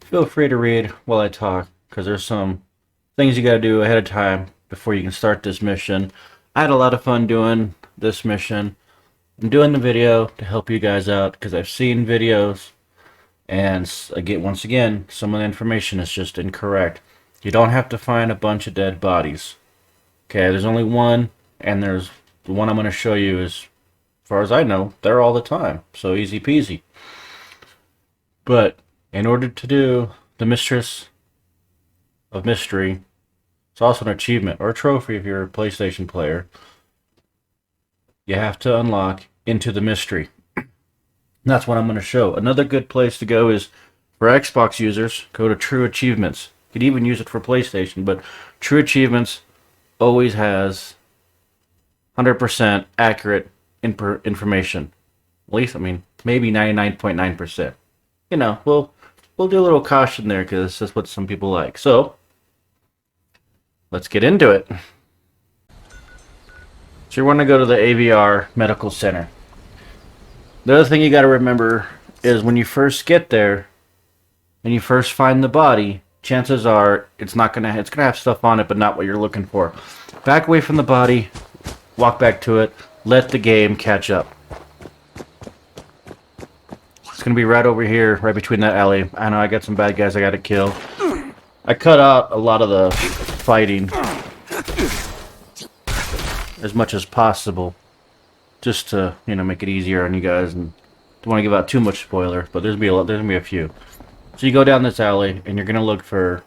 Feel free to read while I talk, because there's some things you gotta do ahead of time before you can start this mission. I had a lot of fun doing this mission. I'm doing the video to help you guys out because I've seen videos and again, once again, some of the information is just incorrect. You don't have to find a bunch of dead bodies. Okay, there's only one, and there's the one I'm going to show you is, as far as I know, there all the time. So easy peasy. But in order to do the Mistress of Mystery, it's also an achievement or a trophy if you're a PlayStation player. You have to unlock Into the Mystery. And that's what I'm going to show. Another good place to go is for Xbox users, go to True Achievements. You could even use it for PlayStation, but True Achievements always has 100% accurate information. At least, I mean, maybe 99.9%. You know, we'll do a little caution there because that's what some people like. So, let's get into it. So you want to go to the AVR Medical Center. The other thing you got to remember is when you first get there and you first find the body, chances are it's gonna have stuff on it, but not what you're looking for. Back away from the body, walk back to it, let the game catch up. It's gonna be right over here, right between that alley. I know I got some bad guys I gotta kill. I cut out a lot of the fighting as much as possible, just to make it easier on you guys, and don't want to give out too much spoiler. But there's gonna be a few. So you go down this alley and you're gonna look for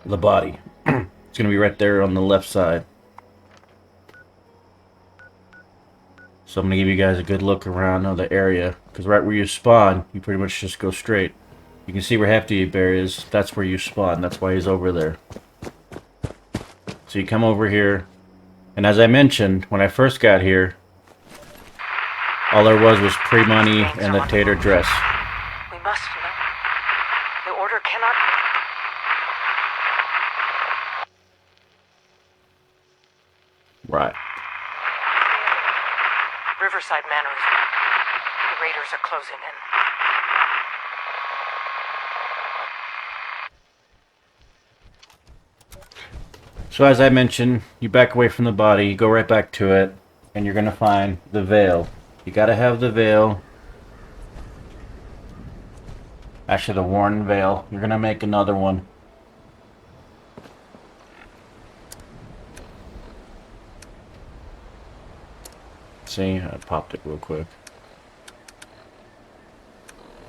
the body. It's gonna be right there on the left side. So I'm gonna give you guys a good look around the area, because right where you spawn, you pretty much just go straight. You can see where Hefty Bear is. That's where you spawn. That's why he's over there. So you come over here, and as I mentioned, when I first got here, all there was pre-money and the tater dress. We must know. The order cannot... Right. Riverside Manor is... The raiders are closing in. So as I mentioned, you back away from the body, you go right back to it, and you're gonna find the veil. You gotta have the veil. Actually, the worn veil. You're gonna make another one. See, I popped it real quick.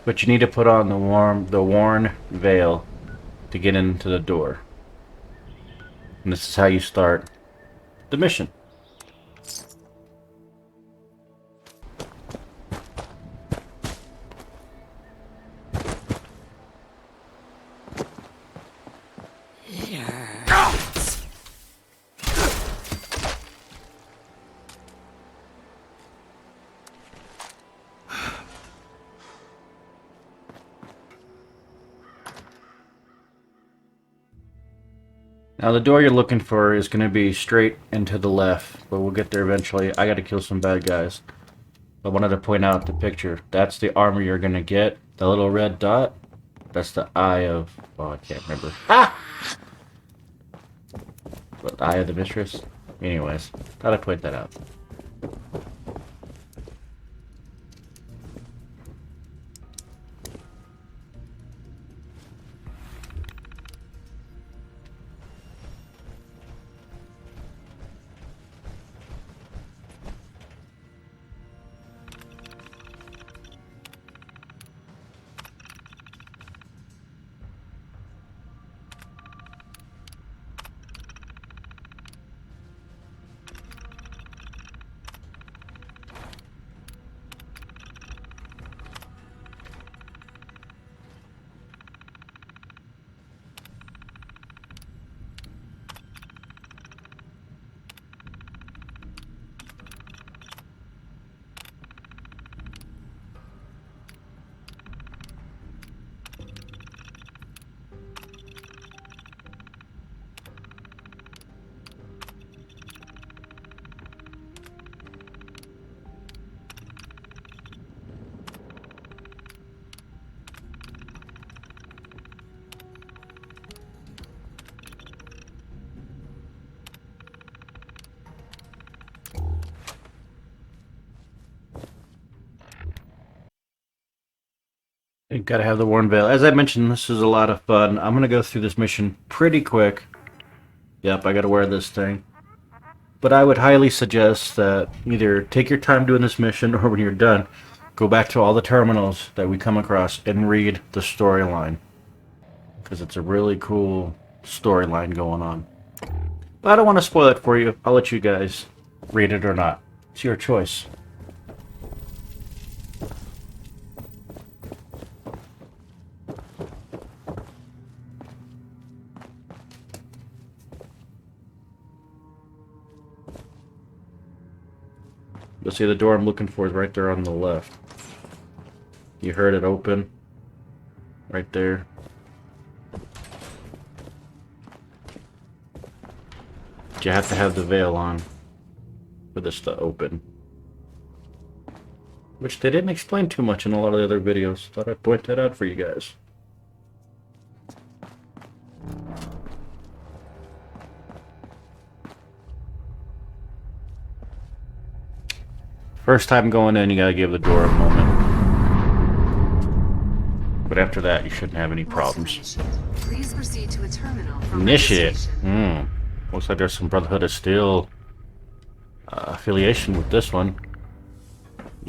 But you need to put on the worn veil to get into the door. And this is how you start the mission. Now the door you're looking for is going to be straight into the left, but we'll get there eventually. I got to kill some bad guys. I wanted to point out the picture. That's the armor you're going to get. The little red dot. That's the eye of... Oh, I can't remember. Ah! The eye of the Mistress? Anyways, thought I'd point that out. You gotta have the worn veil. As I mentioned, this is a lot of fun. I'm gonna go through this mission pretty quick. Yep, I gotta wear this thing. But I would highly suggest that either take your time doing this mission or when you're done, go back to all the terminals that we come across and read the storyline. Because it's a really cool storyline going on. But I don't want to spoil it for you. I'll let you guys read it or not. It's your choice. You'll see the door I'm looking for is right there on the left. You heard it open. Right there. But you have to have the veil on for this to open. Which they didn't explain too much in a lot of the other videos. Thought I'd point that out for you guys. First time going in, you gotta give the door a moment. But after that, you shouldn't have any problems. Please proceed to a terminal from Initiate. Looks like there's some Brotherhood of Steel affiliation with this one.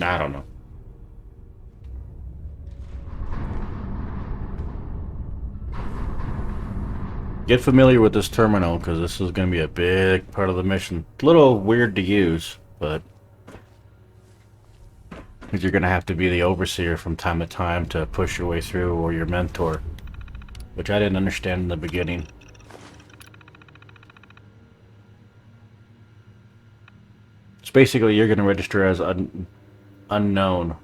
I don't know. Get familiar with this terminal because this is going to be a big part of the mission. A little weird to use, but you're going to have to be the overseer from time to time to push your way through, or your mentor, which I didn't understand in the beginning. It's basically you're going to register as unknown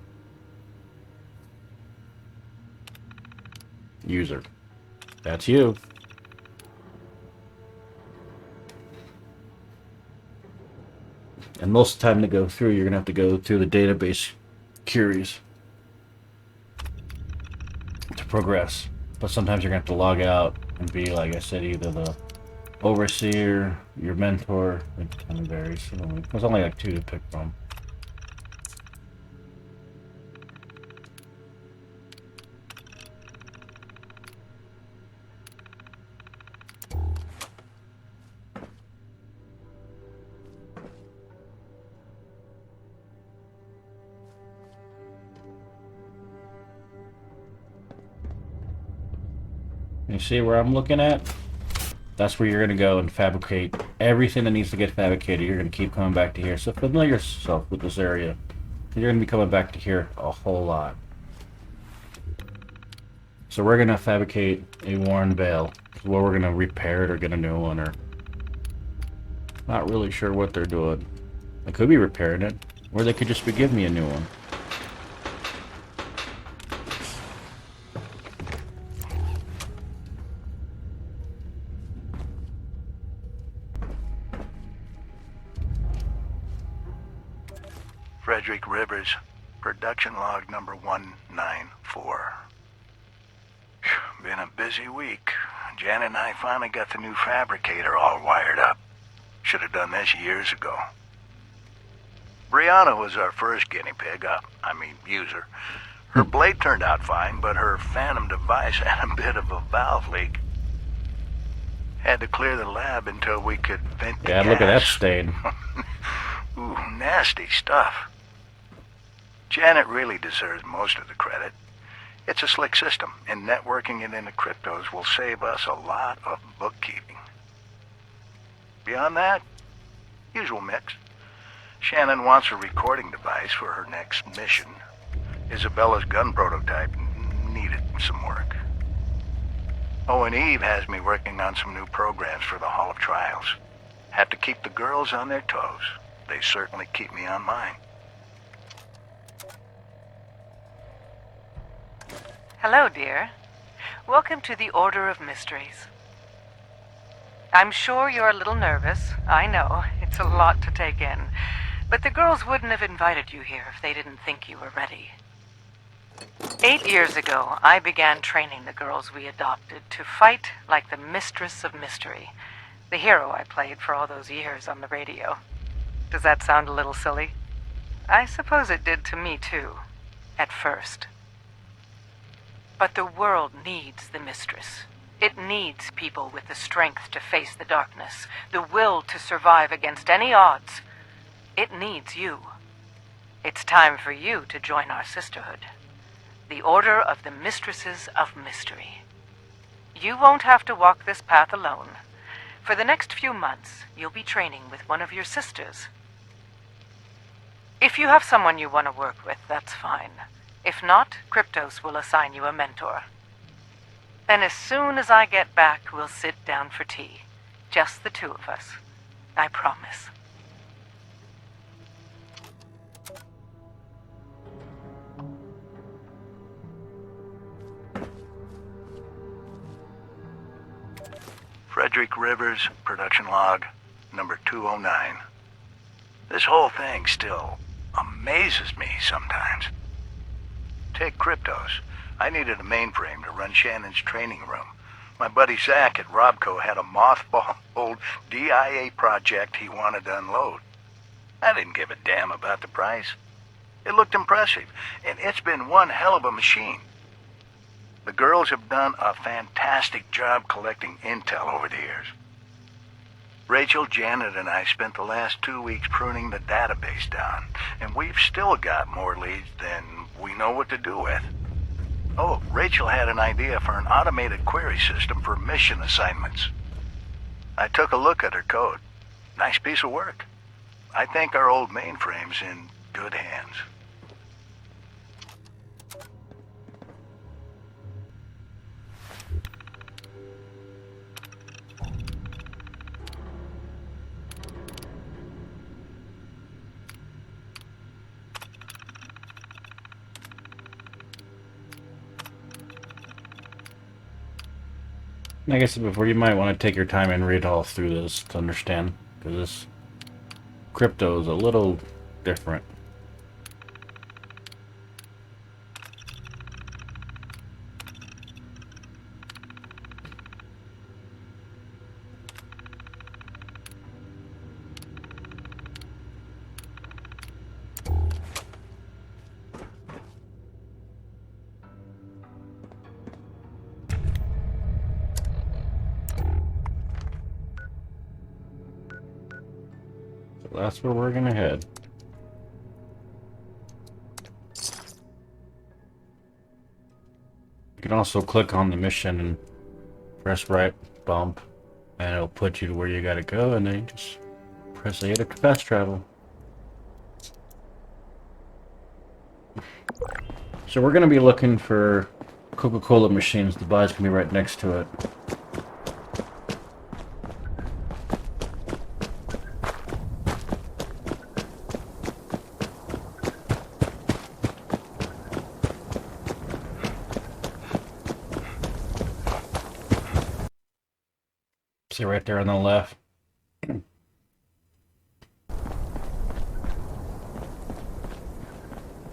user. That's you. And most of the time to go through, you're going to have to go through the database queries to progress. But sometimes you're going to have to log out and be, like I said, either the overseer, your mentor. It kind of varies. There's only like 2 to pick from. You see where I'm looking at? That's where you're going to go and fabricate everything that needs to get fabricated. You're going to keep coming back to here. So familiar yourself with this area. You're going to be coming back to here a whole lot. So we're going to fabricate a worn veil. Well, we're going to repair it or get a new one, or not really sure what they're doing. They could be repairing it, or they could just be giving me a new one. Frederick Rivers, production log number 194. Been a busy week. Janet and I finally got the new fabricator all wired up. Should have done this years ago. Brianna was our first guinea pig, user. Her blade turned out fine, but her phantom device had a bit of a valve leak. Had to clear the lab until we could vent the gas. Look at that stain. Ooh, nasty stuff. Janet really deserves most of the credit. It's a slick system, and networking it into cryptos will save us a lot of bookkeeping. Beyond that, usual mix. Shannon wants a recording device for her next mission. Isabella's gun prototype needed some work. Oh, and Eve has me working on some new programs for the Hall of Trials. Have to keep the girls on their toes. They certainly keep me on mine. Hello, dear. Welcome to the Order of Mysteries. I'm sure you're a little nervous. I know, it's a lot to take in. But the girls wouldn't have invited you here if they didn't think you were ready. 8 years ago, I began training the girls we adopted to fight like the Mistress of Mystery, the hero I played for all those years on the radio. Does that sound a little silly? I suppose it did to me, too, at first. But the world needs the Mistress. It needs people with the strength to face the darkness, the will to survive against any odds. It needs you. It's time for you to join our sisterhood. The Order of the Mistresses of Mystery. You won't have to walk this path alone. For the next few months, you'll be training with one of your sisters. If you have someone you want to work with, that's fine. If not, Kryptos will assign you a mentor. Then as soon as I get back, we'll sit down for tea. Just the two of us. I promise. Frederick Rivers, production log, number 209. This whole thing still amazes me sometimes. Take Kryptos. I needed a mainframe to run Shannon's training room. My buddy Zach at Robco had a mothballed DIA project he wanted to unload. I didn't give a damn about the price. It looked impressive, and it's been one hell of a machine. The girls have done a fantastic job collecting intel over the years. Rachel, Janet, and I spent the last 2 weeks pruning the database down, and we've still got more leads than we know what to do with. Oh, Rachel had an idea for an automated query system for mission assignments. I took a look at her code. Nice piece of work. I think our old mainframe's in good hands. Like I said before, you might want to take your time and read all through this to understand, because this crypto is a little different. That's where we're gonna head. You can also click on the mission and press right bump, and it'll put you to where you gotta go, and then you just press A to fast travel. So we're gonna be looking for Coca-Cola machines. The buy's gonna be right next to it. See right there on the left.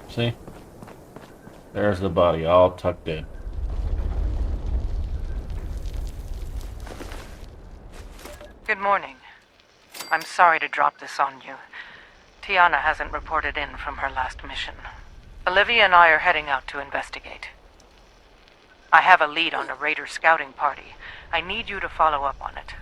See? There's the body, all tucked in. Good morning. I'm sorry to drop this on you. Tiana hasn't reported in from her last mission. Olivia and I are heading out to investigate. I have a lead on a raider scouting party. I need you to follow up on it.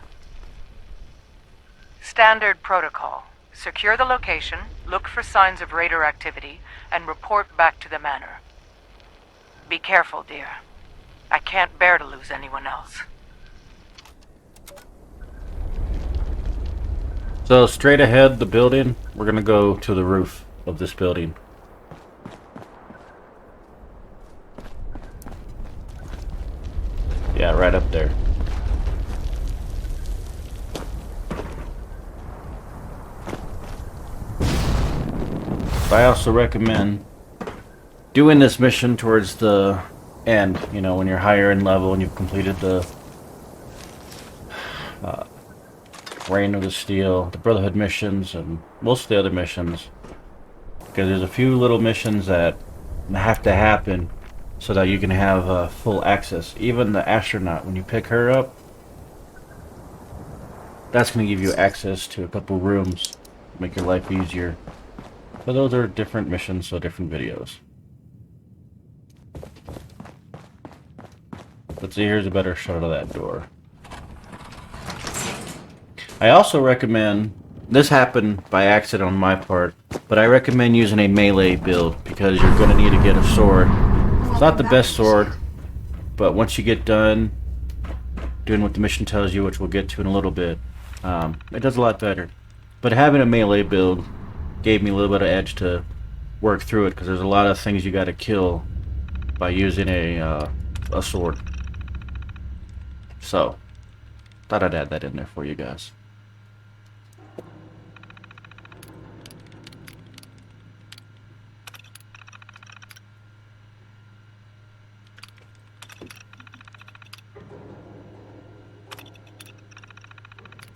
Standard protocol. Secure the location, look for signs of raider activity, and report back to the manor. Be careful, dear. I can't bear to lose anyone else. So straight ahead, the building, we're gonna go to the roof of this building. Yeah, right up there. I also recommend doing this mission towards the end, you know, when you're higher in level and you've completed the Reign of the Steel, the Brotherhood missions, and most of the other missions. Because there's a few little missions that have to happen so that you can have full access. Even the astronaut, when you pick her up, that's going to give you access to a couple rooms, make your life easier. But those are different missions, so different videos. Let's see, here's a better shot of that door. I also recommend, this happened by accident on my part, but I recommend using a melee build because you're going to need to get a sword. It's not the best sword, but once you get done doing what the mission tells you, which we'll get to in a little bit, it does a lot better. But having a melee build gave me a little bit of edge to work through it because there's a lot of things you got to kill by using a sword. So, thought I'd add that in there for you guys.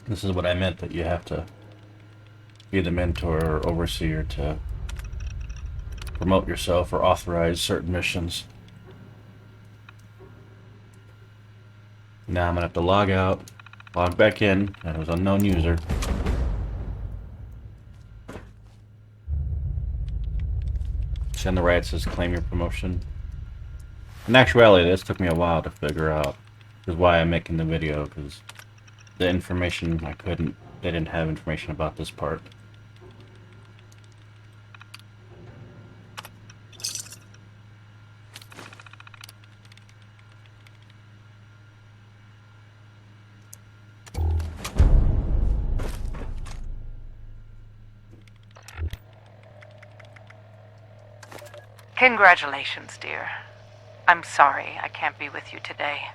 This is what I meant, that you have to be the mentor or overseer to promote yourself or authorize certain missions. Now I'm gonna have to log out, log back in, and it was unknown user. See on the right it says claim your promotion. In actuality, this took me a while to figure out. This is why I'm making the video, because the information they didn't have information about this part. Congratulations, dear. I'm sorry I can't be with you today.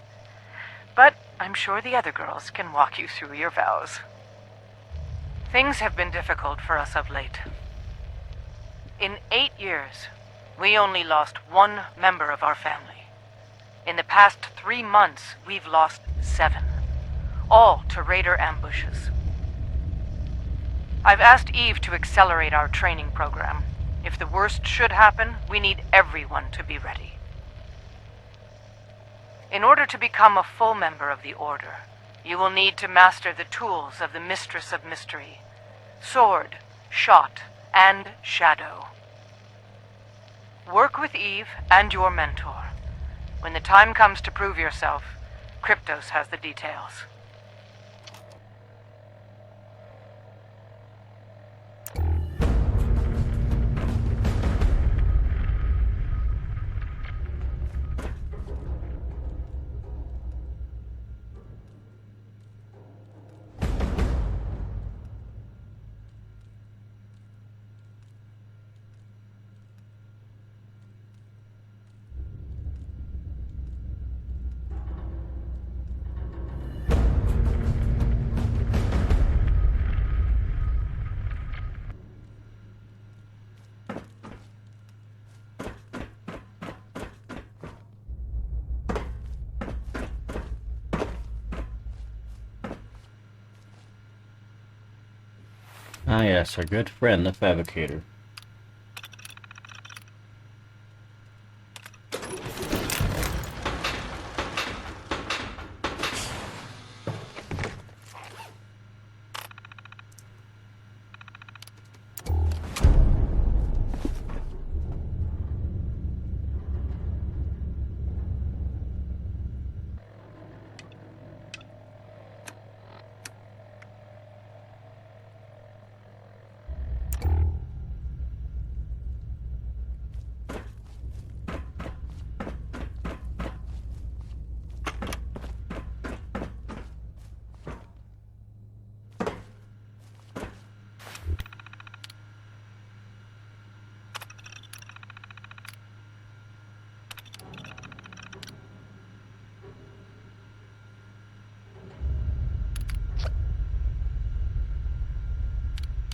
But I'm sure the other girls can walk you through your vows. Things have been difficult for us of late. In 8 years, we only lost one member of our family. In the past 3 months, we've lost 7. All to raider ambushes. I've asked Eve to accelerate our training program. If the worst should happen, we need everyone to be ready. In order to become a full member of the Order, you will need to master the tools of the Mistress of Mystery: sword, shot, and shadow. Work with Eve and your mentor. When the time comes to prove yourself, Kryptos has the details. Ah yes, our good friend, the Fabricator.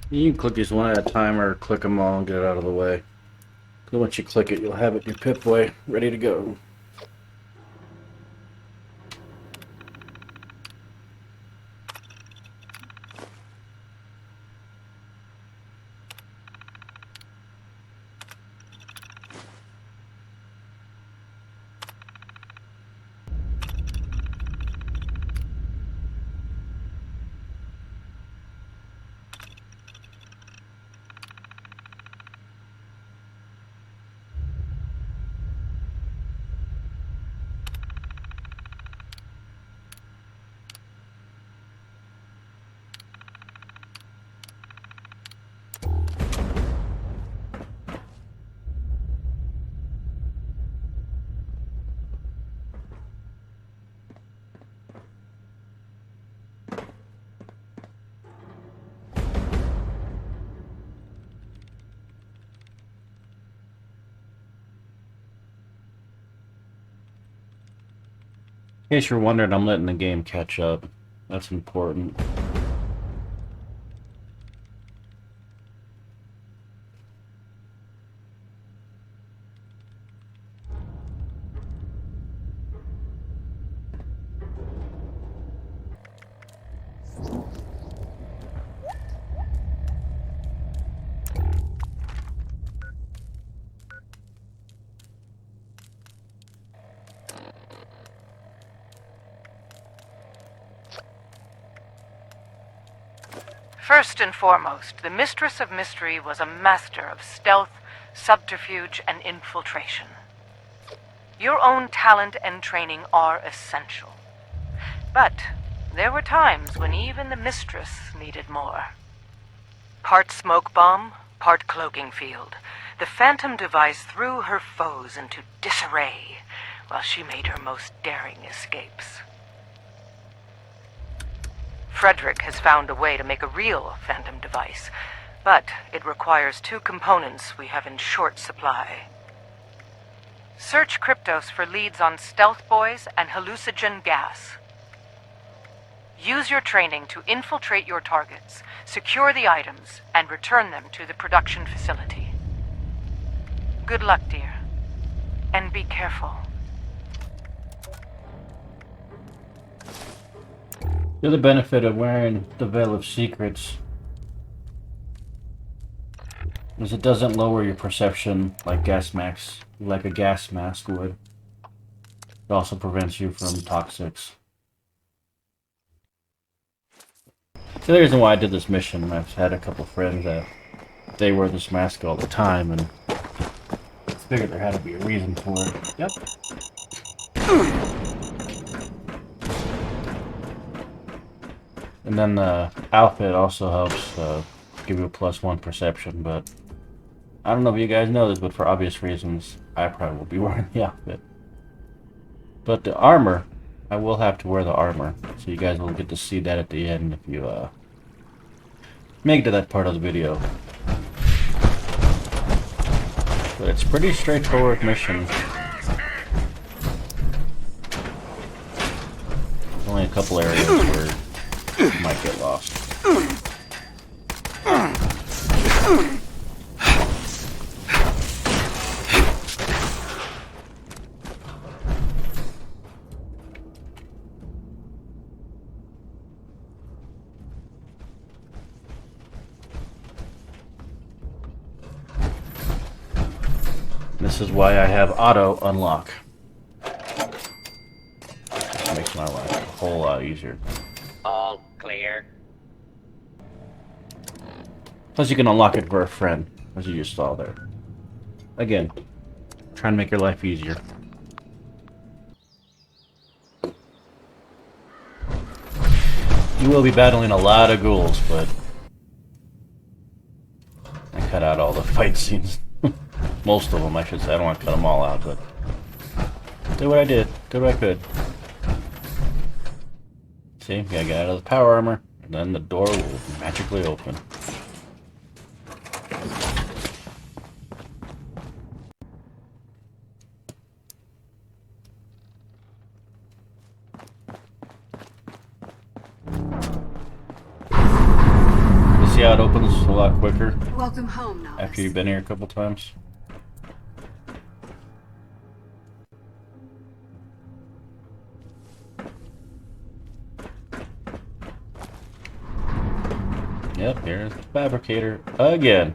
You can click these one at a time or click them all and get it out of the way. So once you click it, you'll have it in your Pip-Boy ready to go. In case you're wondering, I'm letting the game catch up. That's important. First and foremost, the Mistress of Mystery was a master of stealth, subterfuge, and infiltration. Your own talent and training are essential. But there were times when even the Mistress needed more. Part smoke bomb, part cloaking field, the Phantom device threw her foes into disarray while she made her most daring escapes. Frederick has found a way to make a real Phantom device, but it requires two components we have in short supply. Search Kryptos for leads on stealth boys and hallucinogen gas. Use your training to infiltrate your targets, secure the items, and return them to the production facility. Good luck, dear. And be careful. The other benefit of wearing the Veil of Secrets is it doesn't lower your perception like a gas mask would. It also prevents you from toxics. The other reason why I did this mission, I've had a couple friends that they wear this mask all the time, and I figured there had to be a reason for it. Yep. And then the outfit also helps give you a +1 perception, but I don't know if you guys know this, but for obvious reasons, I probably will be wearing the outfit. But the armor, I will have to wear the armor, so you guys will get to see that at the end if you make it to that part of the video. But it's a pretty straightforward mission. There's only a couple areas where you might get lost. This is why I have auto unlock. This makes my life a whole lot easier. All clear. Plus you can unlock it for a friend, as you just saw there. Again, trying to make your life easier. You will be battling a lot of ghouls, but I cut out all the fight scenes. Most of them, I should say. I don't want to cut them all out, but did what I did. Did what I could. See, gotta get out of the power armor, and then the door will magically open. You see how it opens a lot quicker Welcome home, Novice. after you've been here a couple times? Yep, here's the Fabricator again.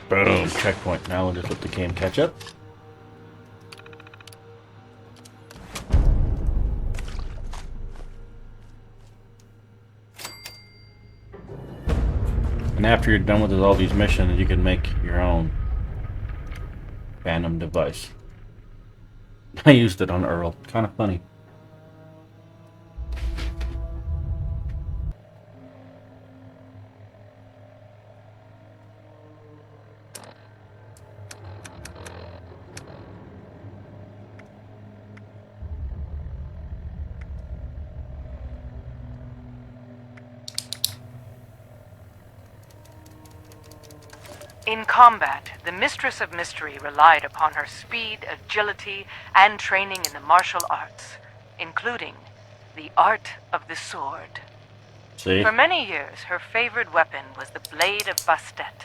Boom, checkpoint. Now we'll just let the game catch up. And after you're done with all these missions, you can make your own Phantom device. I used it on Earl. Kind of funny. In combat, the Mistress of Mystery relied upon her speed, agility, and training in the martial arts, including the art of the sword. See? For many years, her favored weapon was the Blade of Bastet,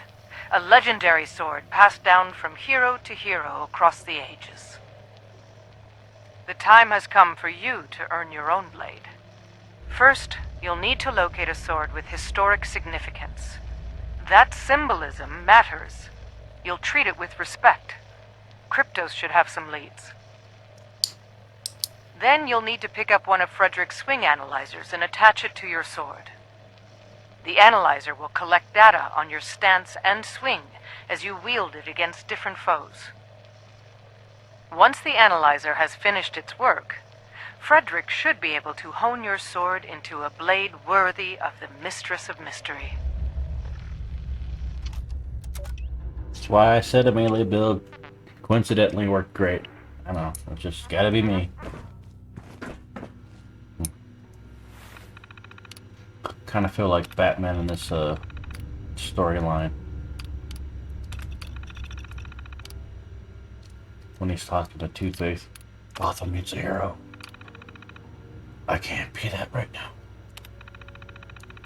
a legendary sword passed down from hero to hero across the ages. The time has come for you to earn your own blade. First, you'll need to locate a sword with historic significance. That symbolism matters. You'll treat it with respect. Cryptos should have some leads. Then you'll need to pick up one of Frederick's swing analyzers and attach it to your sword. The analyzer will collect data on your stance and swing as you wield it against different foes. Once the analyzer has finished its work, Frederick should be able to hone your sword into a blade worthy of the Mistress of Mystery. That's why I said a melee build coincidentally worked great. I don't know, it's just gotta be me. Kind of feel like Batman in this storyline. When he's talking to Two-Face, Gotham needs a hero. I can't be that right now.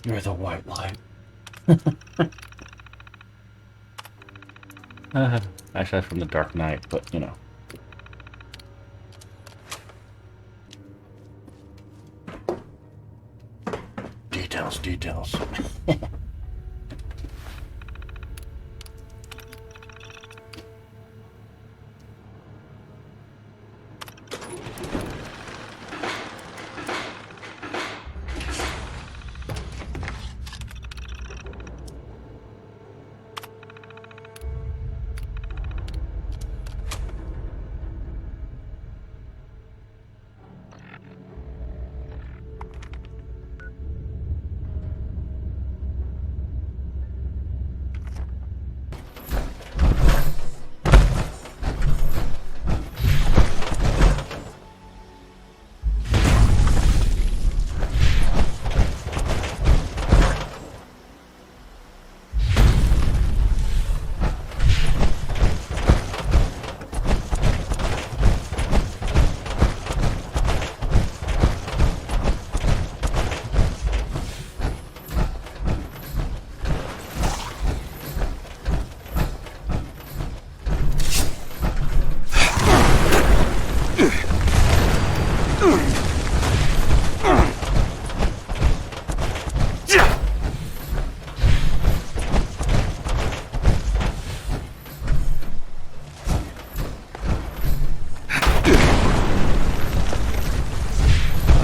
You're the white light. Actually, that's from the Dark Knight, but you know. Details.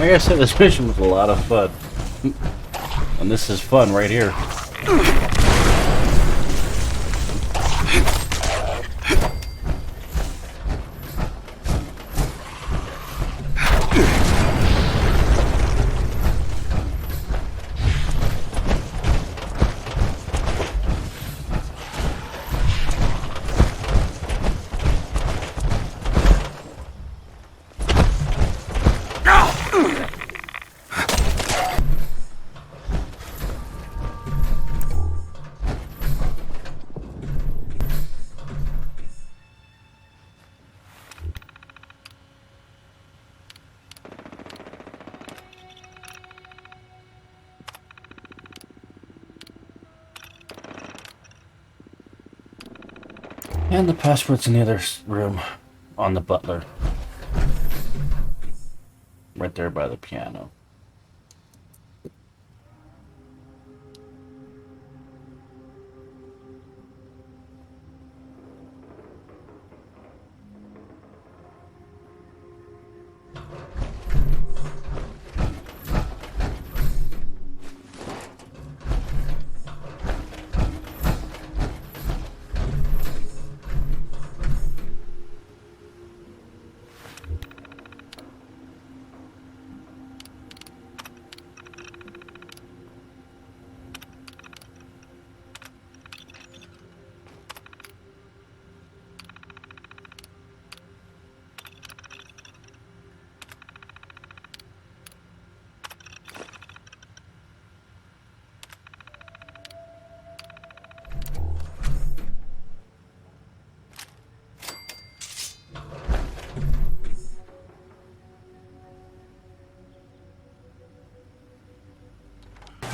Like I said, this mission was a lot of fun. And this is fun right here. And the password's in the other room on the butler. Right there by the piano.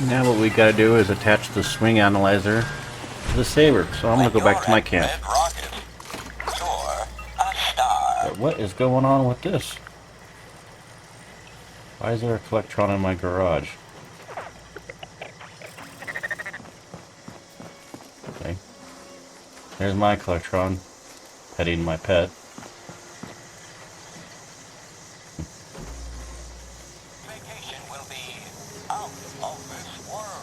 Now what we gotta do is attach the swing analyzer to the saber. So I'm gonna go back to my camp. But what is going on with this? Why is there a Collectron in my garage? Okay. There's my Collectron, petting my pet. Vacation will be out of this world.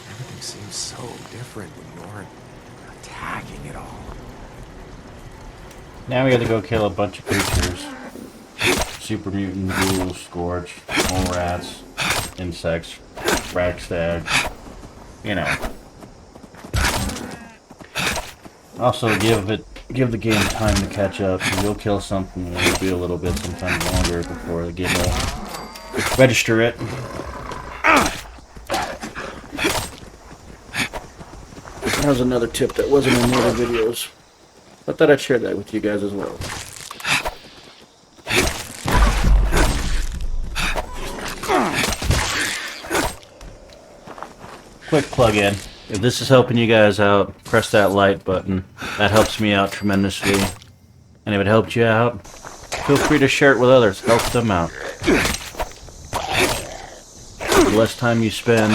Everything seems so different when you aren't attacking it all. Now we gotta go kill a bunch of creatures. Super mutant, ghouls, scorch, mole rats, insects, ragstag, you know. Also give the game time to catch up. You'll kill something and it'll be a little bit, sometimes longer before the game will register it. That was another tip that wasn't in the other videos. I thought I'd share that with you guys as well. Quick plug-in. If this is helping you guys out, press that like button. That helps me out tremendously. And if it helped you out, feel free to share it with others. Help them out. The less time you spend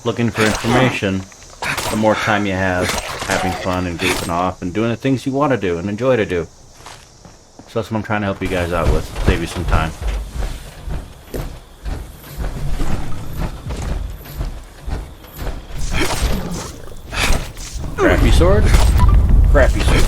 looking for information, the more time you have having fun and goofing off and doing the things you want to do and enjoy to do. So that's what I'm trying to help you guys out with. Save you some time. Crappy sword. Crappy sword.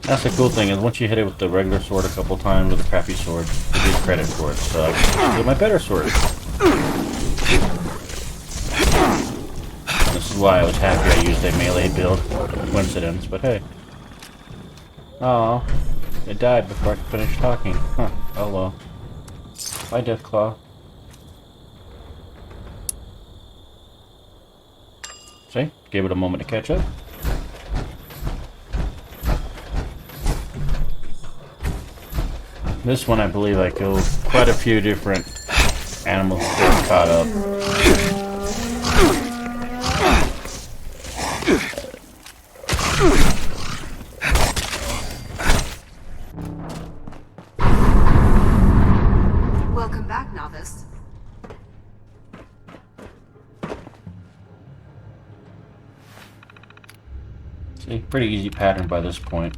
That's the cool thing, is once you hit it with the regular sword a couple times with a crappy sword, you get credit for it. So I can get my better sword. This is why I was happy I used a melee build. Coincidence, but hey. Oh, it died before I could finish talking. Huh, oh well. Bye, Deathclaw. See? Gave it a moment to catch up. This one, I believe I killed quite a few different animals to get caught up. Welcome back, Novice. See, pretty easy pattern by this point.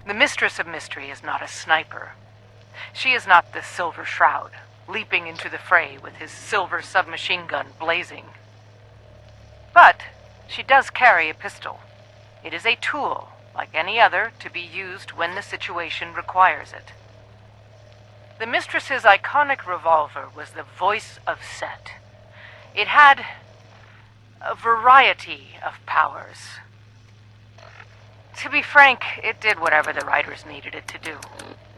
The Mistress of Mystery is not a sniper. She is not the Silver Shroud, leaping into the fray with his silver submachine gun blazing. But she does carry a pistol. It is a tool, like any other, to be used when the situation requires it. The Mistress's iconic revolver was the voice of Set. It had a variety of powers. To be frank, it did whatever the writers needed it to do.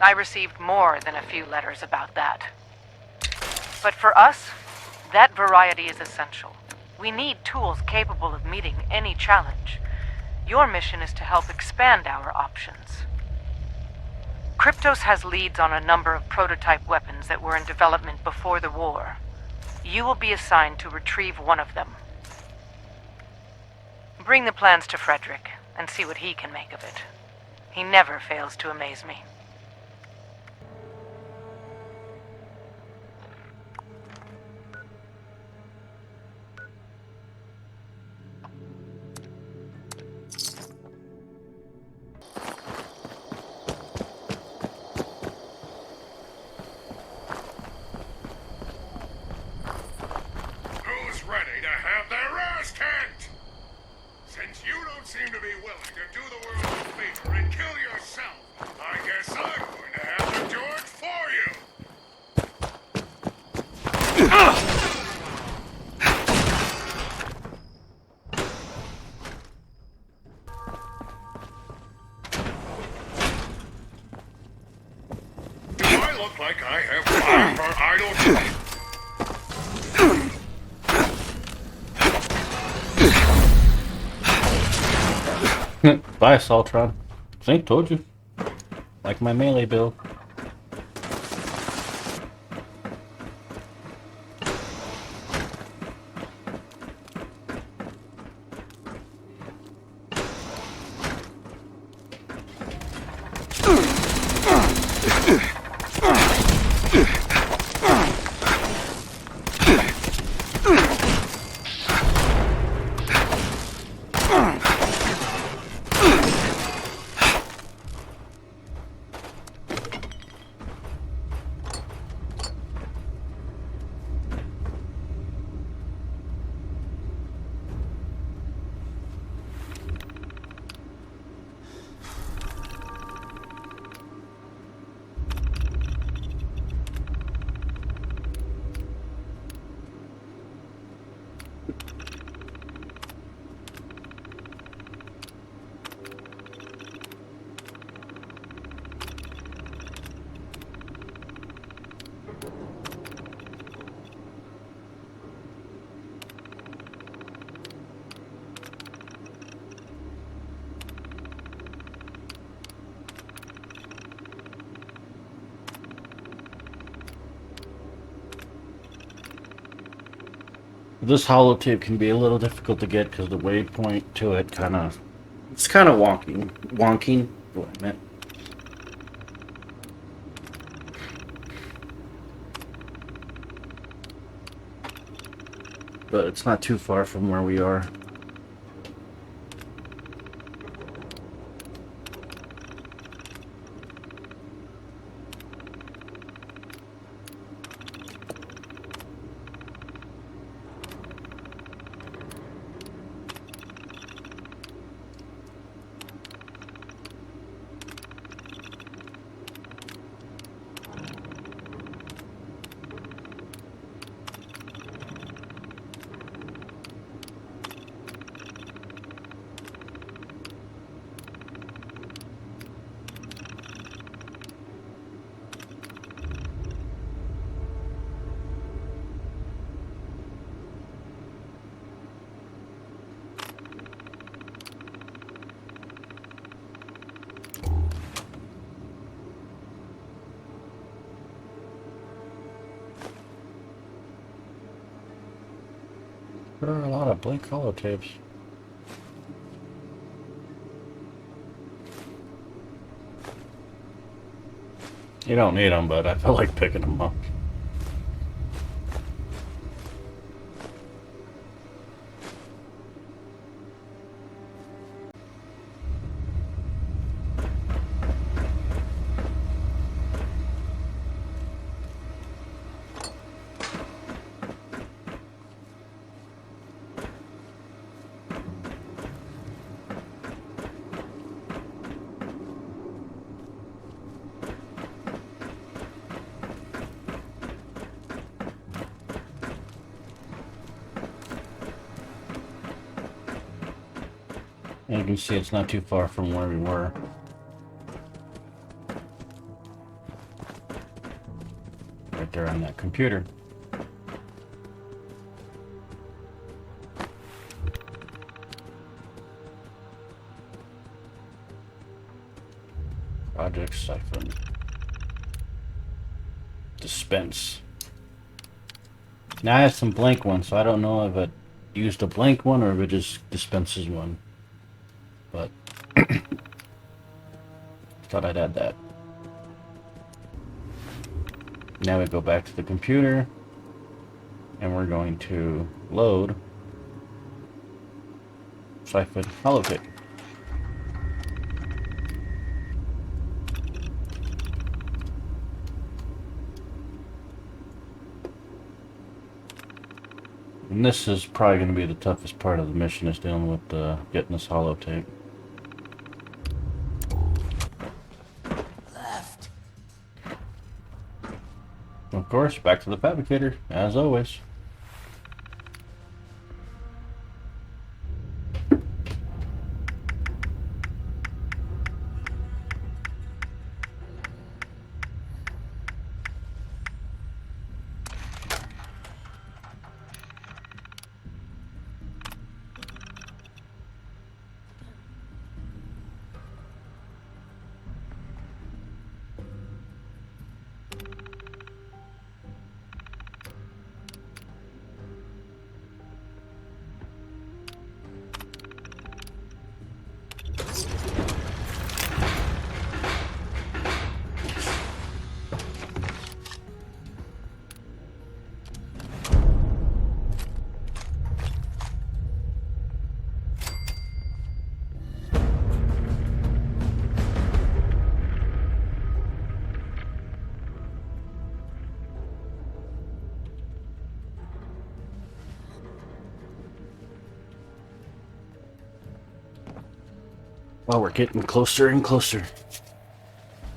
I received more than a few letters about that. But for us, that variety is essential. We need tools capable of meeting any challenge. Your mission is to help expand our options. Kryptos has leads on a number of prototype weapons that were in development before the war. You will be assigned to retrieve one of them. Bring the plans to Frederick and see what he can make of it. He never fails to amaze me. look like I have time for idle Bye, Saltron. See, told you. Like my melee build. This holotape can be a little difficult to get because the waypoint to it it's kind of wonking, what I meant. But it's not too far from where we are. There are a lot of blank holotapes. You don't need them, but I feel like picking them up. And you can see it's not too far from where we were. Right there on that computer. Project siphon. Dispense. Now I have some blank ones, so I don't know if it used a blank one or if it just dispenses one. But thought I'd add that. Now we go back to the computer and we're going to load siphon holotape. And this is probably going to be the toughest part of the mission, is dealing with getting this holotape. Left. Of course, back to the fabricator, as always. Well, we're getting closer and closer.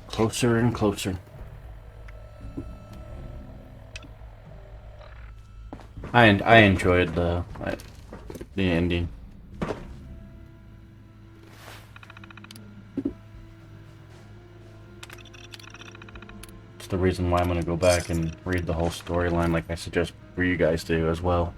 Closer and closer. I enjoyed the ending. It's the reason why I'm gonna go back and read the whole storyline, like I suggest for you guys to as well.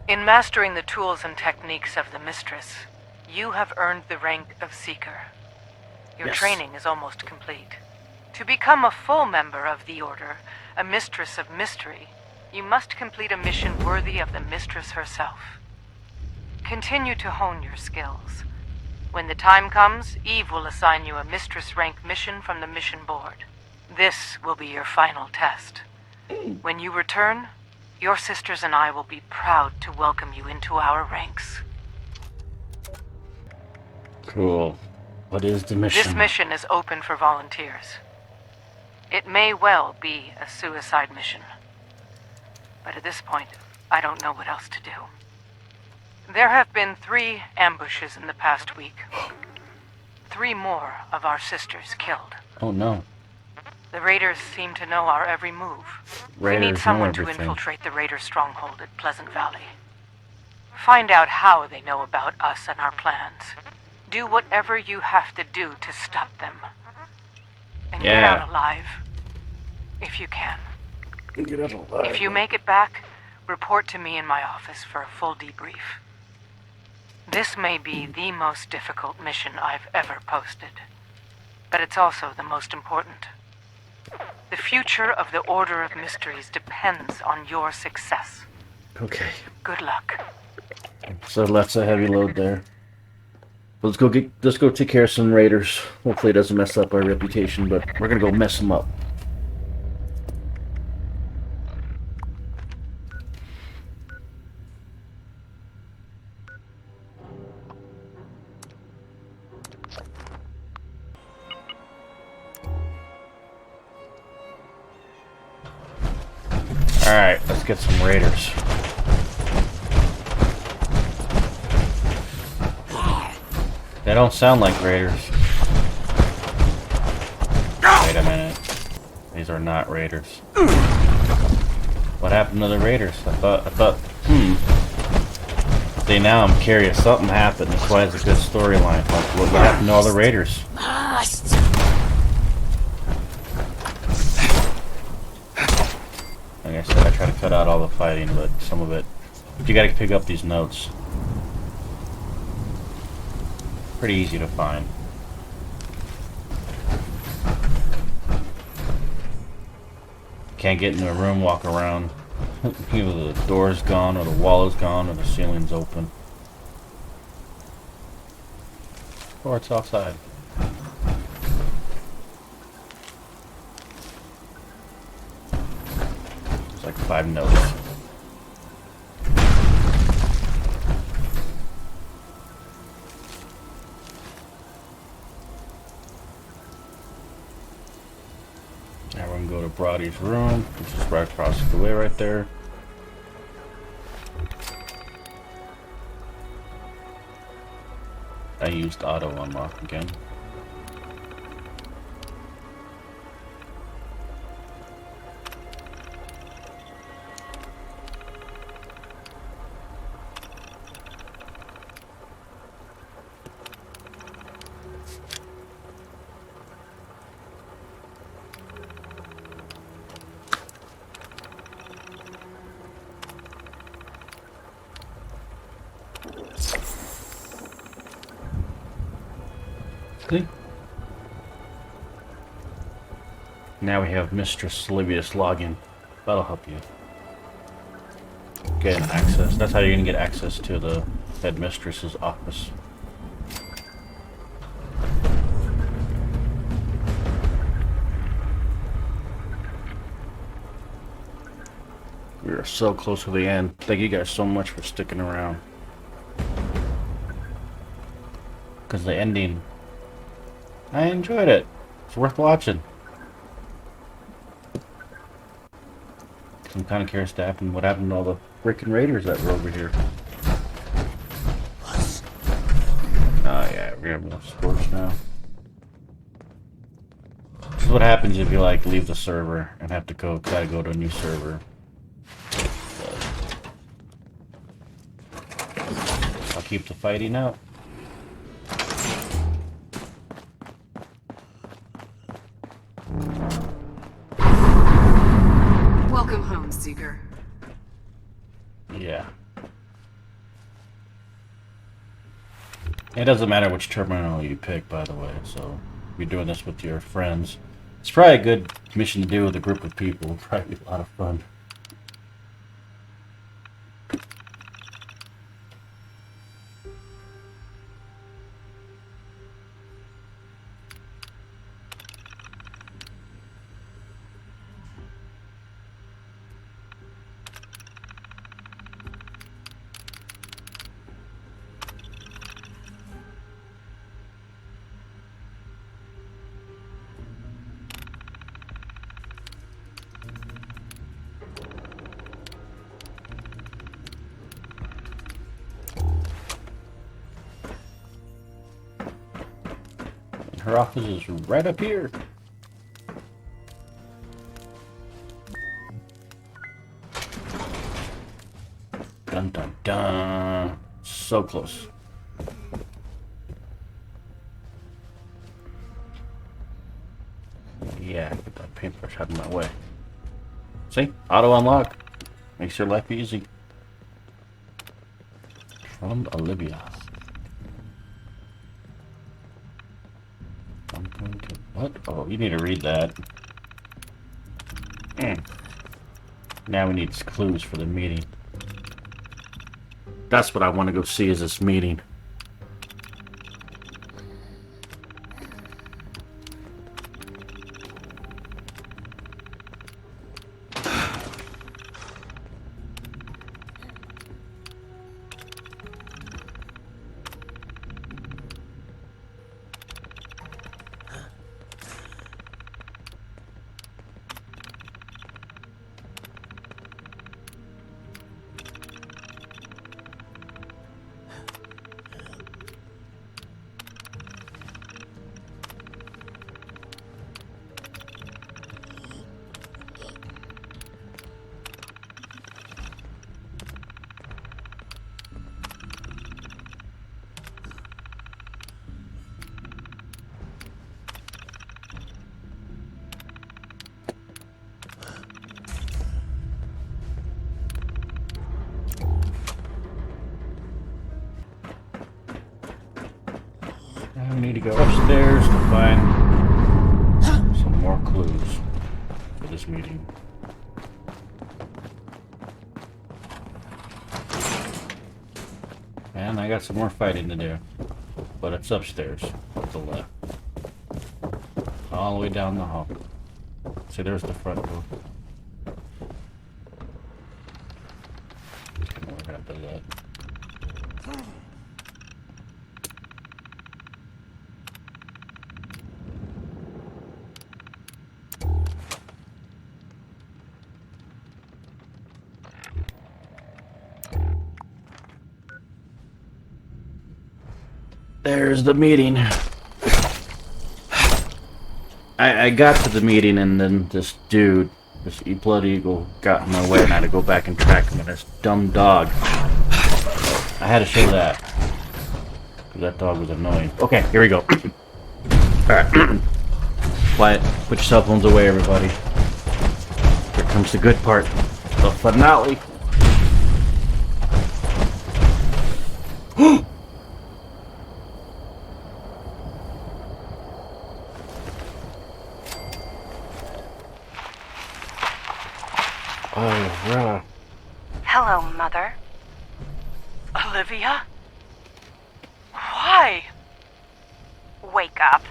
In mastering the tools and techniques of the Mistress, you have earned the rank of Seeker. Your Yes. training is almost complete. To become a full member of the Order, a Mistress of Mystery, you must complete a mission worthy of the Mistress herself. Continue to hone your skills. When the time comes, Eve will assign you a Mistress rank mission from the mission board. This will be your final test. When you return, your sisters and I will be proud to welcome you into our ranks. Cool. What is the mission? This mission is open for volunteers. It may well be a suicide mission. But at this point, I don't know what else to do. There have been 3 ambushes in the past week. 3 more of our sisters killed. Oh no. The raiders seem to know our every move. We Raiders need know someone to everything. infiltrate the raider stronghold at Pleasant Valley. Find out how they know about us and our plans. Do whatever you have to do to stop them. And get Yeah. out alive. If you can. Get out alive. If you make it back, report to me in my office for a full debrief. This may be the most difficult mission I've ever posted. But it's also the most important. The future of the Order of Mysteries depends on your success. Okay. Good luck. So that's a heavy load there. Let's go take care of some raiders. Hopefully it doesn't mess up our reputation, but we're gonna go mess them up. Alright, let's get some raiders. They don't sound like raiders. Wait a minute. These are not raiders. What happened to the raiders? I thought, See, now I'm curious. Something happened. That's why it's a good storyline. What happened to all the raiders? Like I said, I try to cut out all the fighting, but some of it... You gotta pick up these notes. Pretty easy to find. Can't get into a room, walk around. Either the door's gone, or the wall is gone, or the ceiling's open. Or it's outside. It's like 5 notes. Now we're gonna go to Brody's room, which is right across the way right there. I used auto unlock again. See? Now we have Mistress Livius login. That'll help you get access. That's how you're gonna get access to the headmistress's office. are so close to the end. Thank you guys so much for sticking around. Because the ending, I enjoyed it. It's worth watching. I'm kind of curious what happened to all the freaking raiders that were over here. Oh yeah, we're gonna have scorch now. This is what happens if you like leave the server and have to try to go to a new server. I'll keep the fighting up. Welcome home, Seeker. Yeah. It doesn't matter which terminal you pick, by the way, so if you're doing this with your friends, it's probably a good mission to do with a group of people. Probably a lot of fun. Her office is right up here. Dun dun dun. So close. Yeah, get that paintbrush out of my way. See? Auto unlock. Makes your life easy. From Olivia. I'm going to... What? Oh, you need to read that. Now we need clues for the meeting. That's what I want to go see, is this meeting. Now we need to go upstairs to find some more clues for this meeting. And I got some more fighting to do. But it's upstairs, to the left. All the way down the hall. See, there's the front door. Just gonna work out the that. There's the meeting. I got to the meeting and then this dude, this blood eagle, got in my way and I had to go back and track him, and this dumb dog. I had to show that. Because that dog was annoying. Okay, here we go. Alright. Quiet. Put your cell phones away, everybody. Here comes the good part. The finale. Oh, yeah. Hello, Mother. Olivia? Why? Wake up.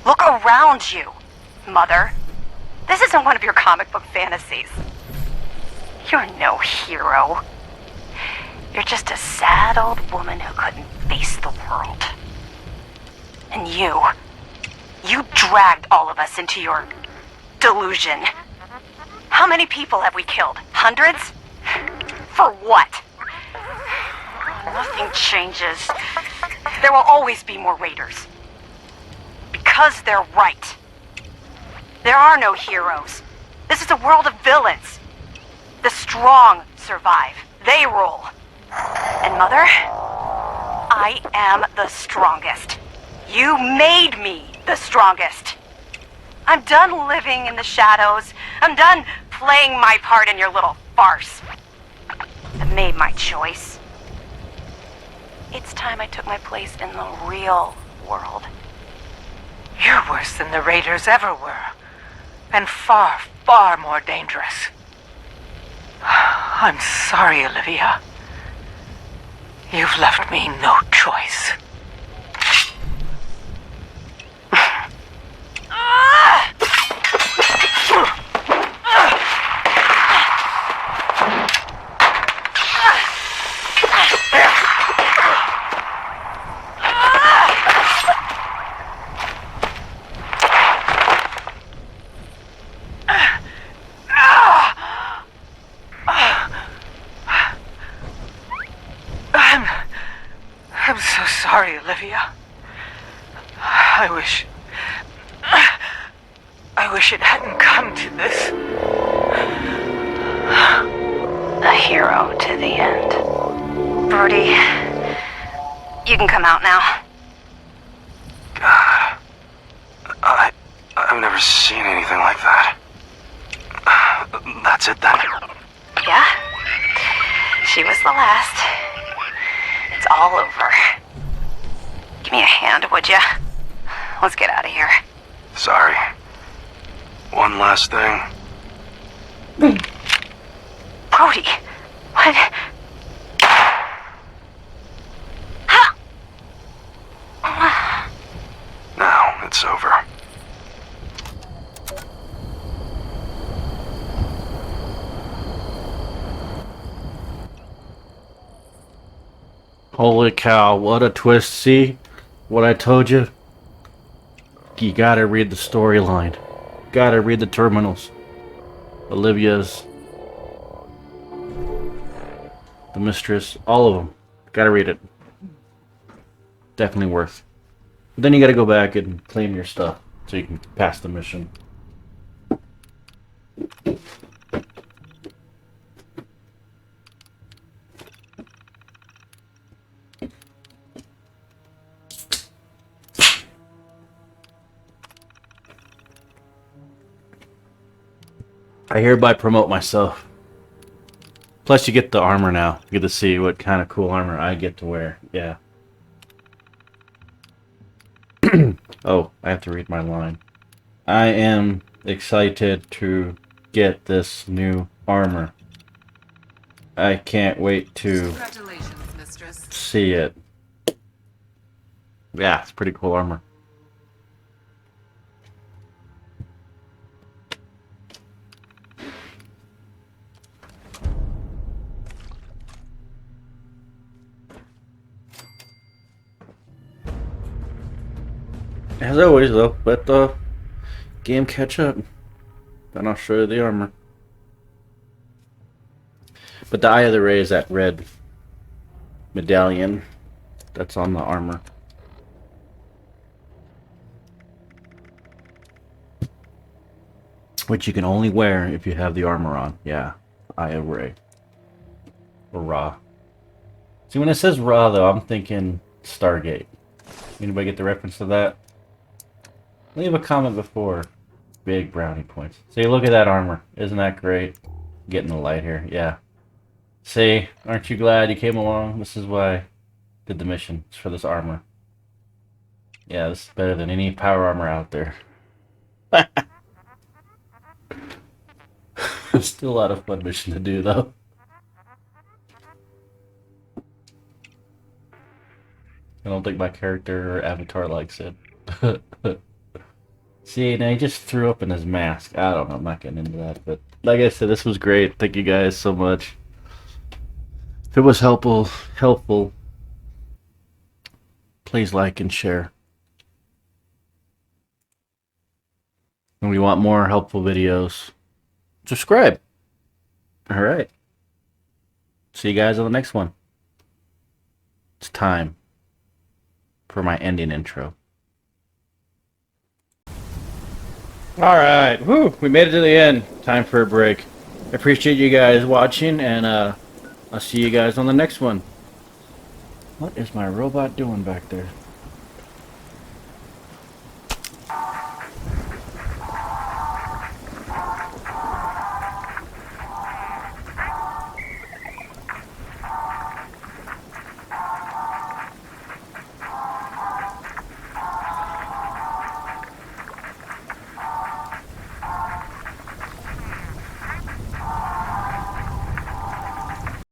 Look around you, Mother. This isn't one of your comic book fantasies. You're no hero. You're just a sad old woman who couldn't face the world. And you dragged all of us into your delusion. How many people have we killed? Hundreds? For what? Nothing changes. There will always be more raiders. Because they're right. There are no heroes. This is a world of villains. The strong survive. They rule. And Mother, I am the strongest. You made me the strongest. I'm done living in the shadows. I'm done playing my part in your little farce. I've made my choice. It's time I took my place in the real world. You're worse than the raiders ever were. And far, far more dangerous. I'm sorry, Olivia. You've left me no choice. I'm so sorry, Olivia. I wish it hadn't come to this. A hero to the end. Brody, you can come out now. God. I've never seen anything like that. That's it then? Yeah? She was the last. It's all over. Give me a hand, would ya? Let's get out of here. Sorry. One last thing. Brody, what? Now it's over. Holy cow, what a twist. See what I told you? You gotta read the storyline. Gotta read the terminals. Olivia's, the Mistress, all of them. Gotta read it. Definitely worth. But then you gotta go back and claim your stuff so you can pass the mission. I hereby promote myself. Plus you get the armor now. You get to see what kind of cool armor I get to wear. Yeah. Oh, I have to read my line. I am excited to get this new armor. I can't wait to Congratulations, Mistress. see it. Yeah, it's pretty cool armor. As always, though, let the game catch up. Then I'll show you the armor. But the Eye of the Ray is that red medallion that's on the armor. Which you can only wear if you have the armor on. Yeah, Eye of Ray. Or Ra. See, when it says Ra, though, I'm thinking Stargate. Anybody get the reference to that? Leave a comment before. Big brownie points. See, look at that armor. Isn't that great? Getting the light here. Yeah. See, aren't you glad you came along? This is why I did the mission. It's for this armor. Yeah, this is better than any power armor out there. Still a lot of fun mission to do, though. I don't think my character or avatar likes it. See, now he just threw up in his mask. I don't know. I'm not getting into that. But like I said, this was great. Thank you guys so much. If it was helpful, please like and share. And we want more helpful videos. Subscribe. All right. See you guys on the next one. It's time for my ending intro. All right. Woo, we made it to the end. Time for a break. I appreciate you guys watching, and I'll see you guys on the next one. What is my robot doing back there?